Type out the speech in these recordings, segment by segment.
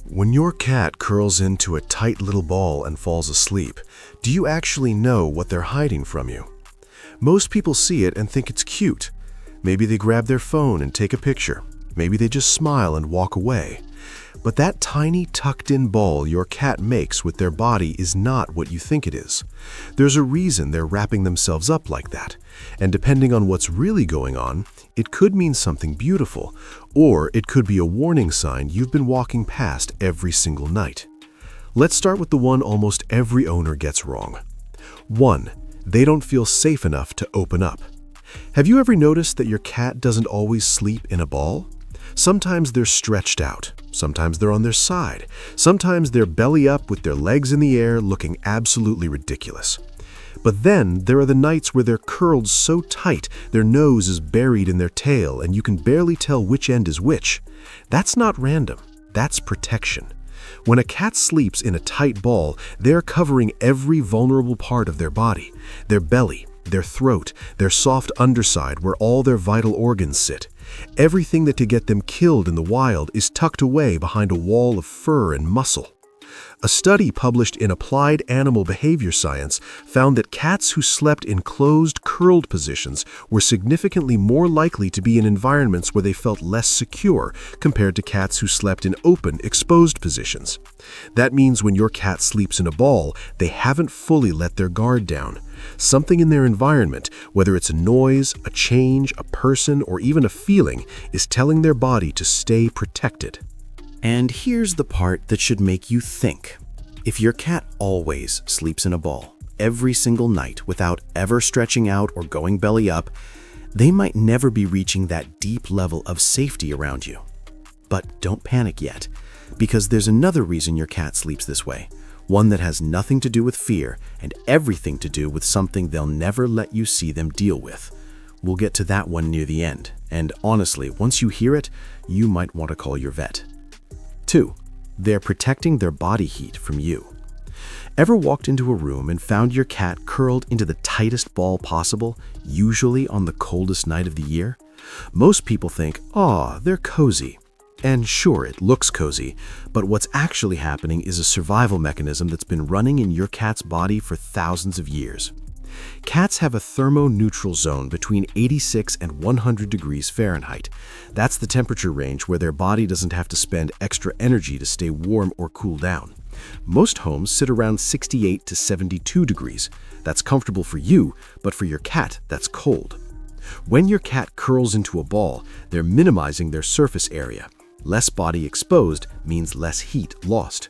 When your cat curls into a tight little ball and falls asleep, do you actually know what they're hiding from you? Most people see it and think it's cute. Maybe they grab their phone and take a picture. Maybe they just smile and walk away. But that tiny tucked-in ball your cat makes with their body is not what you think it is. There's a reason they're wrapping themselves up like that. And depending on what's really going on, it could mean something beautiful, or it could be a warning sign you've been walking past every single night. Let's start with the one almost every owner gets wrong. 1. They don't feel safe enough to open up. Have you ever noticed that your cat doesn't always sleep in a ball? Sometimes they're stretched out. Sometimes they're on their side. Sometimes they're belly up with their legs in the air looking absolutely ridiculous. But then there are the nights where they're curled so tight their nose is buried in their tail and you can barely tell which end is which. That's not random. That's protection. When a cat sleeps in a tight ball, they're covering every vulnerable part of their body, their belly, their throat, their soft underside where all their vital organs sit. Everything that could get them killed in the wild is tucked away behind a wall of fur and muscle. A study published in Applied Animal Behavior Science found that cats who slept in closed, curled positions were significantly more likely to be in environments where they felt less secure compared to cats who slept in open, exposed positions. That means when your cat sleeps in a ball, they haven't fully let their guard down. Something in their environment, whether it's a noise, a change, a person, or even a feeling, is telling their body to stay protected. And here's the part that should make you think. If your cat always sleeps in a ball, every single night without ever stretching out or going belly up, they might never be reaching that deep level of safety around you. But don't panic yet, because there's another reason your cat sleeps this way, one that has nothing to do with fear and everything to do with something they'll never let you see them deal with. We'll get to that one near the end, and honestly, once you hear it, you might want to call your vet. 2. They're protecting their body heat from you. Ever walked into a room and found your cat curled into the tightest ball possible, usually on the coldest night of the year? Most people think, they're cozy. And sure, it looks cozy, but what's actually happening is a survival mechanism that's been running in your cat's body for thousands of years. Cats have a thermoneutral zone between 86 and 100 degrees Fahrenheit. That's the temperature range where their body doesn't have to spend extra energy to stay warm or cool down. Most homes sit around 68 to 72 degrees. That's comfortable for you, but for your cat, that's cold. When your cat curls into a ball, they're minimizing their surface area. Less body exposed means less heat lost.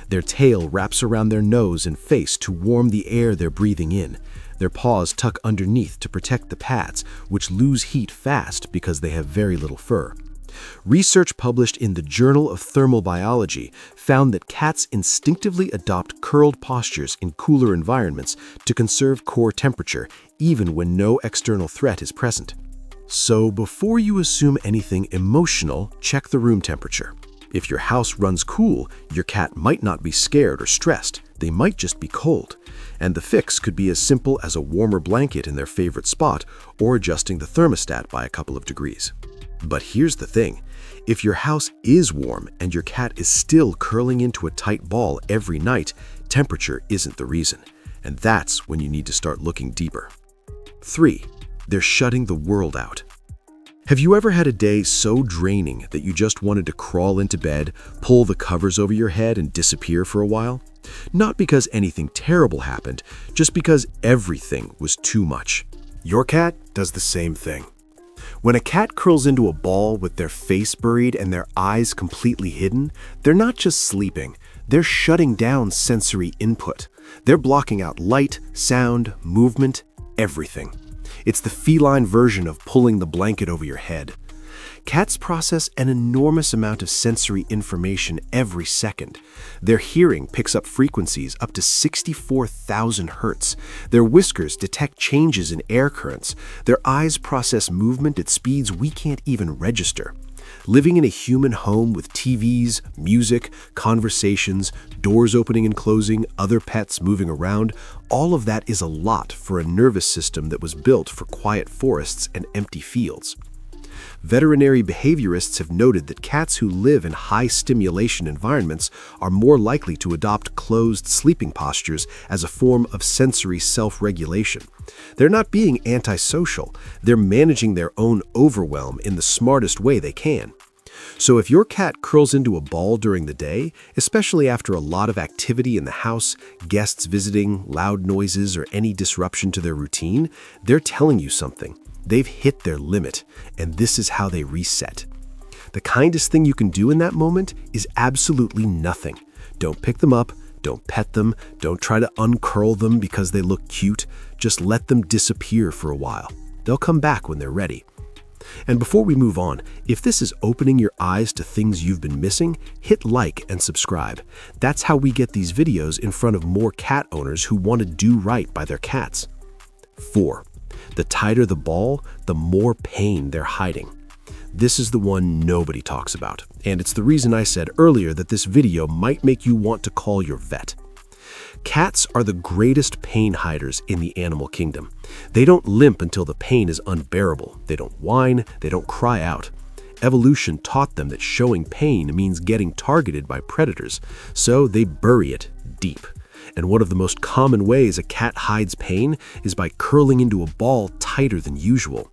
Their tail wraps around their nose and face to warm the air they're breathing in. Their paws tuck underneath to protect the pads, which lose heat fast because they have very little fur. Research published in the Journal of Thermal Biology found that cats instinctively adopt curled postures in cooler environments to conserve core temperature, even when no external threat is present. So before you assume anything emotional, check the room temperature. If your house runs cool, your cat might not be scared or stressed. They might just be cold. And the fix could be as simple as a warmer blanket in their favorite spot or adjusting the thermostat by a couple of degrees. But here's the thing. If your house is warm and your cat is still curling into a tight ball every night, temperature isn't the reason. And that's when you need to start looking deeper. 3. They're shutting the world out. Have you ever had a day so draining that you just wanted to crawl into bed, pull the covers over your head, and disappear for a while? Not because anything terrible happened, just because everything was too much. Your cat does the same thing. When a cat curls into a ball with their face buried and their eyes completely hidden, they're not just sleeping, they're shutting down sensory input. They're blocking out light, sound, movement, everything. It's the feline version of pulling the blanket over your head. Cats process an enormous amount of sensory information every second. Their hearing picks up frequencies up to 64,000 hertz. Their whiskers detect changes in air currents. Their eyes process movement at speeds we can't even register. Living in a human home with TVs, music, conversations, doors opening and closing, other pets moving around, all of that is a lot for a nervous system that was built for quiet forests and empty fields. Veterinary behaviorists have noted that cats who live in high-stimulation environments are more likely to adopt closed sleeping postures as a form of sensory self-regulation. They're not being antisocial, they're managing their own overwhelm in the smartest way they can. So if your cat curls into a ball during the day, especially after a lot of activity in the house, guests visiting, loud noises, or any disruption to their routine, they're telling you something. They've hit their limit, and this is how they reset. The kindest thing you can do in that moment is absolutely nothing. Don't pick them up, don't pet them, don't try to uncurl them because they look cute. Just let them disappear for a while. They'll come back when they're ready. And before we move on, if this is opening your eyes to things you've been missing, hit like and subscribe. That's how we get these videos in front of more cat owners who want to do right by their cats. 4. The tighter the ball, the more pain they're hiding. This is the one nobody talks about, and it's the reason I said earlier that this video might make you want to call your vet. Cats are the greatest pain hiders in the animal kingdom. They don't limp until the pain is unbearable. They don't whine, they don't cry out. Evolution taught them that showing pain means getting targeted by predators, so they bury it deep. And one of the most common ways a cat hides pain is by curling into a ball tighter than usual.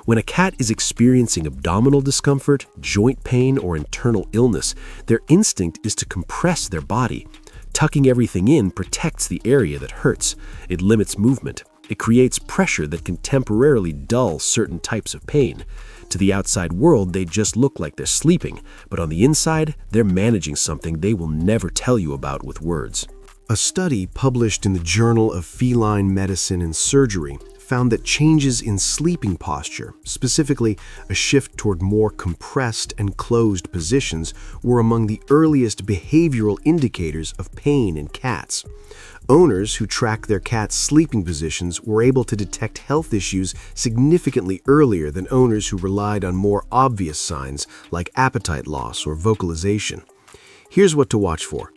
When a cat is experiencing abdominal discomfort, joint pain, or internal illness, their instinct is to compress their body. Tucking everything in protects the area that hurts. It limits movement. It creates pressure that can temporarily dull certain types of pain. To the outside world, they just look like they're sleeping, but on the inside, they're managing something they will never tell you about with words. A study published in the Journal of Feline Medicine and Surgery found that changes in sleeping posture, specifically a shift toward more compressed and closed positions, were among the earliest behavioral indicators of pain in cats. Owners who tracked their cats' sleeping positions were able to detect health issues significantly earlier than owners who relied on more obvious signs like appetite loss or vocalization. Here's what to watch for.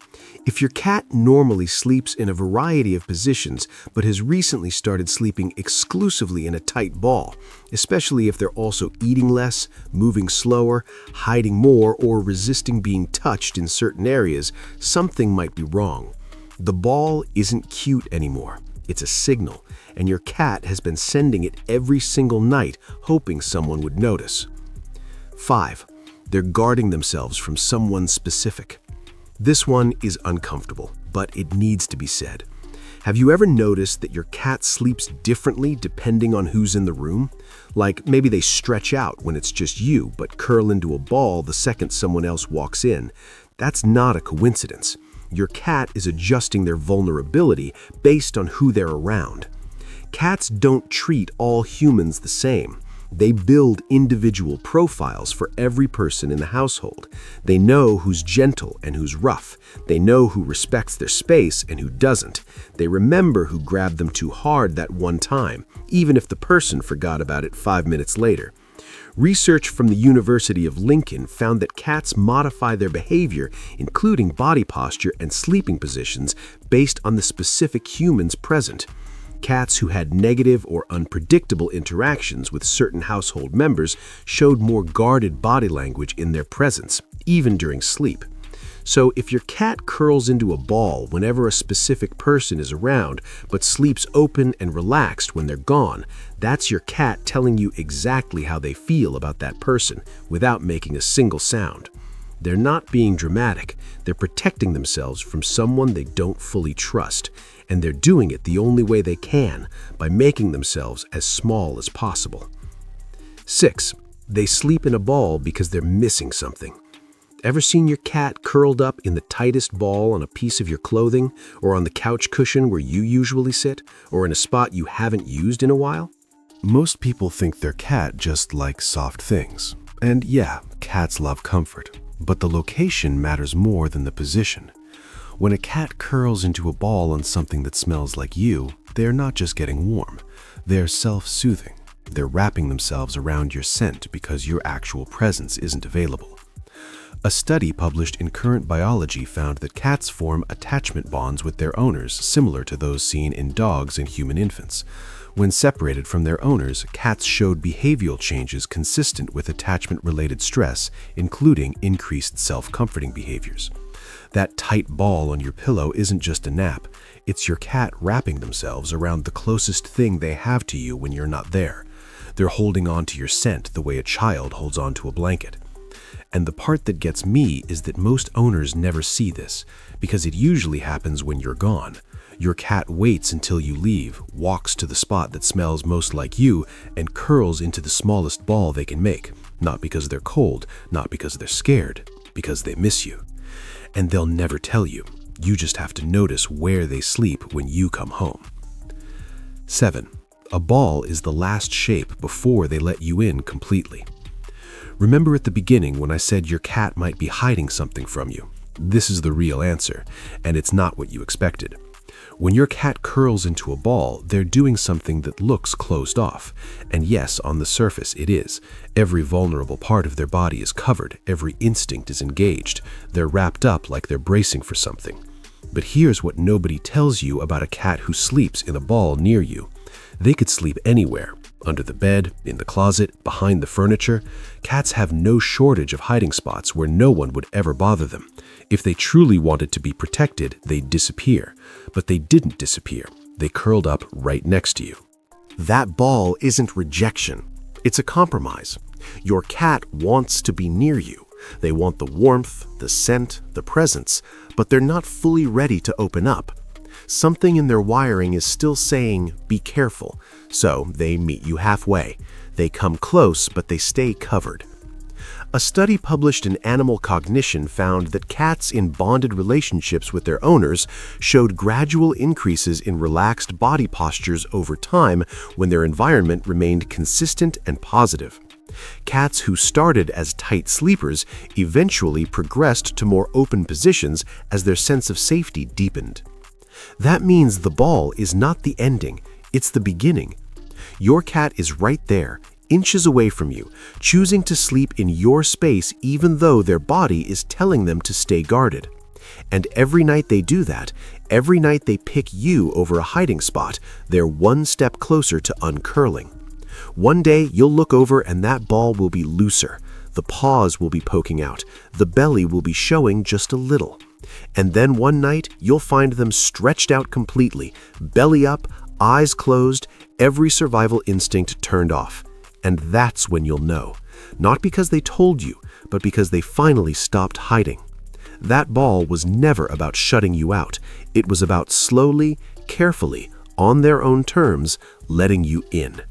If your cat normally sleeps in a variety of positions but has recently started sleeping exclusively in a tight ball, especially if they're also eating less, moving slower, hiding more, or resisting being touched in certain areas, something might be wrong. The ball isn't cute anymore. It's a signal, and your cat has been sending it every single night, hoping someone would notice. 5. They're guarding themselves from someone specific. This one is uncomfortable, but it needs to be said. Have you ever noticed that your cat sleeps differently depending on who's in the room? Like maybe they stretch out when it's just you, but curl into a ball the second someone else walks in. That's not a coincidence. Your cat is adjusting their vulnerability based on who they're around. Cats don't treat all humans the same. They build individual profiles for every person in the household. They know who's gentle and who's rough. They know who respects their space and who doesn't. They remember who grabbed them too hard that one time, even if the person forgot about it 5 minutes later. Research from the University of Lincoln found that cats modify their behavior, including body posture and sleeping positions, based on the specific humans present. Cats who had negative or unpredictable interactions with certain household members showed more guarded body language in their presence, even during sleep. So if your cat curls into a ball whenever a specific person is around, but sleeps open and relaxed when they're gone, that's your cat telling you exactly how they feel about that person without making a single sound. They're not being dramatic. They're protecting themselves from someone they don't fully trust, and they're doing it the only way they can, by making themselves as small as possible. 6. They sleep in a ball because they're missing something. Ever seen your cat curled up in the tightest ball on a piece of your clothing, or on the couch cushion where you usually sit, or in a spot you haven't used in a while? Most people think their cat just likes soft things. And yeah, cats love comfort. But the location matters more than the position. When a cat curls into a ball on something that smells like you, they're not just getting warm. They're self-soothing. They're wrapping themselves around your scent because your actual presence isn't available. A study published in Current Biology found that cats form attachment bonds with their owners similar to those seen in dogs and human infants. When separated from their owners, cats showed behavioral changes consistent with attachment-related stress, including increased self-comforting behaviors. That tight ball on your pillow isn't just a nap. It's your cat wrapping themselves around the closest thing they have to you when you're not there. They're holding on to your scent the way a child holds on to a blanket. And the part that gets me is that most owners never see this, because it usually happens when you're gone. Your cat waits until you leave, walks to the spot that smells most like you, and curls into the smallest ball they can make. Not because they're cold, not because they're scared, because they miss you. And they'll never tell you. You just have to notice where they sleep when you come home. 7. A ball is the last shape before they let you in completely. Remember at the beginning when I said your cat might be hiding something from you? This is the real answer, and it's not what you expected. When your cat curls into a ball, they're doing something that looks closed off. And yes, on the surface it is. Every vulnerable part of their body is covered, every instinct is engaged. They're wrapped up like they're bracing for something. But here's what nobody tells you about a cat who sleeps in a ball near you. They could sleep anywhere. Under the bed, in the closet, behind the furniture. Cats have no shortage of hiding spots where no one would ever bother them. If they truly wanted to be protected, they'd disappear. But they didn't disappear. They curled up right next to you. That ball isn't rejection. It's a compromise. Your cat wants to be near you. They want the warmth, the scent, the presence, but they're not fully ready to open up. Something in their wiring is still saying, be careful, so they meet you halfway. They come close, but they stay covered. A study published in Animal Cognition found that cats in bonded relationships with their owners showed gradual increases in relaxed body postures over time when their environment remained consistent and positive. Cats who started as tight sleepers eventually progressed to more open positions as their sense of safety deepened. That means the ball is not the ending, it's the beginning. Your cat is right there, inches away from you, choosing to sleep in your space even though their body is telling them to stay guarded. And every night they do that, every night they pick you over a hiding spot, they're one step closer to uncurling. One day you'll look over and that ball will be looser. The paws will be poking out, the belly will be showing just a little. And then one night, you'll find them stretched out completely, belly up, eyes closed, every survival instinct turned off. And that's when you'll know. Not because they told you, but because they finally stopped hiding. That ball was never about shutting you out. It was about slowly, carefully, on their own terms, letting you in.